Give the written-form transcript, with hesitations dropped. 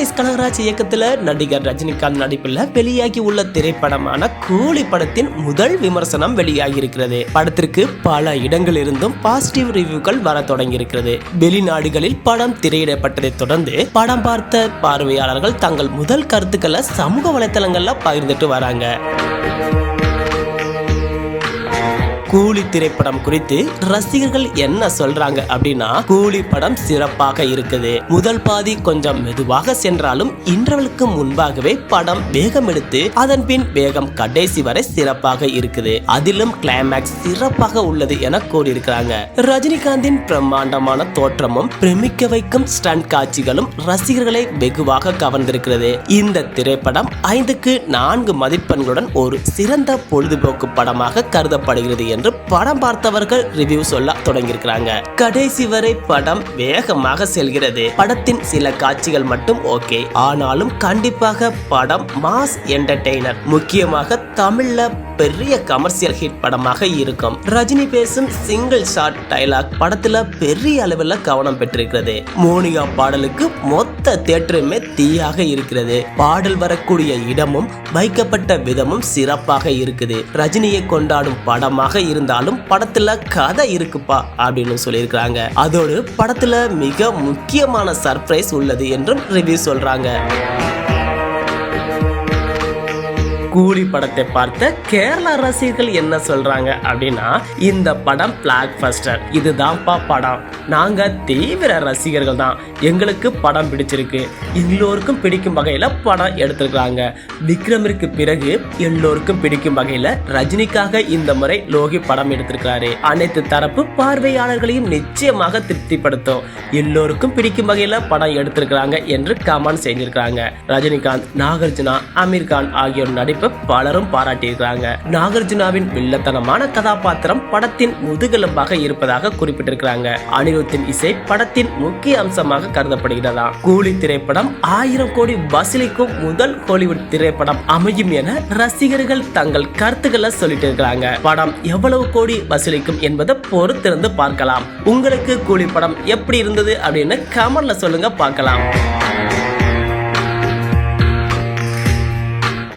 லோகேஷ் கனகராஜ் இயக்கத்துல நடிகர் ரஜினிகாந்த் நடிப்பில் வெளியாகி உள்ள திரைப்படமான கூலி படத்தின் முதல் விமர்சனம் வெளியாகி இருக்கிறது. படத்திற்கு பல இடங்களிலிருந்தும் பாசிட்டிவ் ரிவ்யூக்கள் வர தொடங்கி இருக்கிறது. வெளிநாடுகளில் படம் திரையிடப்பட்டதை தொடர்ந்து படம் பார்த்த பார்வையாளர்கள் தங்கள் முதல் கருத்துக்களை சமூக வலைதளங்கள்ல பகிர்ந்துட்டு வராங்க. கூலி திரைப்படம் குறித்து ரசிகர்கள் என்ன சொல்றாங்க அப்படின்னா, கூலி படம் சிறப்பாக இருக்குது. முதல் பாதி கொஞ்சம் மெதுவாக சென்றாலும் இன்டர்வலுக்கு முன்பாகவே படம் வேகம் எடுத்து அதன் பின் வேகம் கடைசி வரை சிறப்பாக இருக்குது. அதிலும் கிளைமேக்ஸ் சிறப்பாக உள்ளது என கூறியிருக்கிறாங்க. ரஜினிகாந்தின் பிரம்மாண்டமான தோற்றமும் பிரமிக்க வைக்கும் ஸ்டண்ட் காட்சிகளும் ரசிகர்களை வெகுவாக கவர்ந்திருக்கிறது. இந்த திரைப்படம் 5க்கு 4 மதிப்பெண்களுடன் ஒரு சிறந்த பொழுதுபோக்கு படமாக கருதப்படுகிறது என்று படம் பார்த்தவர்கள் ரிவ்யூ சொல்ல தொடங்கியிருக்கிறாங்க. கடைசி வரை படம் வேகமாக செல்கிறது. படத்தின் சில காட்சிகள் மட்டும் ஓகே, ஆனாலும் கண்டிப்பாக படம் மாஸ் என்டர்டெய்னர். முக்கியமாக தமிழ்ல பெரிய கமர்ஷியல் ஹிட் படமாக இருக்கும். ரஜினி பேசும் சிங்கிள் ஷாட் டைலாக் படத்துல பெரிய அளவில் கவனம் பெற்றிருக்கிறது. மோனிகா பாடலுக்கு மொத்த தியேட்டருமே தீயாக இருக்கிறது. பாடல் வரக்கூடிய இடமும் வைக்கப்பட்ட விதமும் சிறப்பாக இருக்குது. ரஜினியை கொண்டாடும் படமாக இருந்தாலும் படத்துல கதை இருக்குப்பா அப்படின்னு சொல்லியிருக்கிறாங்க. அதோடு படத்துல மிக முக்கியமான சர்ப்ரைஸ் உள்ளது என்றும் ரிவ்யூ சொல்றாங்க. கூலி படத்தை பார்த்த கேரளா ரசிகர்கள் என்ன சொல்றாங்க அப்படின்னா, இந்த படம் பிளாக் பஸ்டர், இதுதான்ப்பா படம். நாங்க தீவிர ரசிகர்கள் தான், எங்களுக்கு படம் பிடிச்சிருக்கு. எல்லோருக்கும் பிடிக்கும் வகையில படம் எடுத்திருக்காங்க. விக்ரமிற்கு பிறகு எல்லோருக்கும் பிடிக்கும் வகையில ரஜினிக்காக இந்த முறை லோகி படம் எடுத்திருக்கிறாரு. அனைத்து தரப்பு பார்வையாளர்களையும் நிச்சயமாக திருப்திப்படுத்தும். எல்லோருக்கும் பிடிக்கும் வகையில படம் எடுத்திருக்கிறாங்க என்று கமெண்ட் செஞ்சிருக்காங்க. ரஜினிகாந்த், நாகார்ஜுனா, அமீர் கான் ஆகியோர் நடிப்பு பலரும் பாராட்டியிருக்கிறாங்க. நாகார்ஜுனாவின் வில்லத்தனமான கதாபாத்திரம் படத்தின் முதுகெலும்பாக இருப்பதாக குறிப்பிட்டிருக்கிறாங்க. அனிருத்தின் இசை படத்தின் முக்கிய அம்சமாக கருதப்படுகிறதா. கூலி திரைப்படம் 1000 கோடி வசூலிக்கும் முதல் ஹாலிவுட் திரைப்படம் அமையும் என ரசிகர்கள் தங்கள் கருத்துக்களை சொல்லிட்டு இருக்கிறாங்க. படம் எவ்வளவு கோடி வசூலிக்கும் என்பதை பொறுத்திருந்து பார்க்கலாம். உங்களுக்கு கூலி படம் எப்படி இருந்தது அப்படின்னு கமெண்ட்ல சொல்லுங்க, பார்க்கலாம்.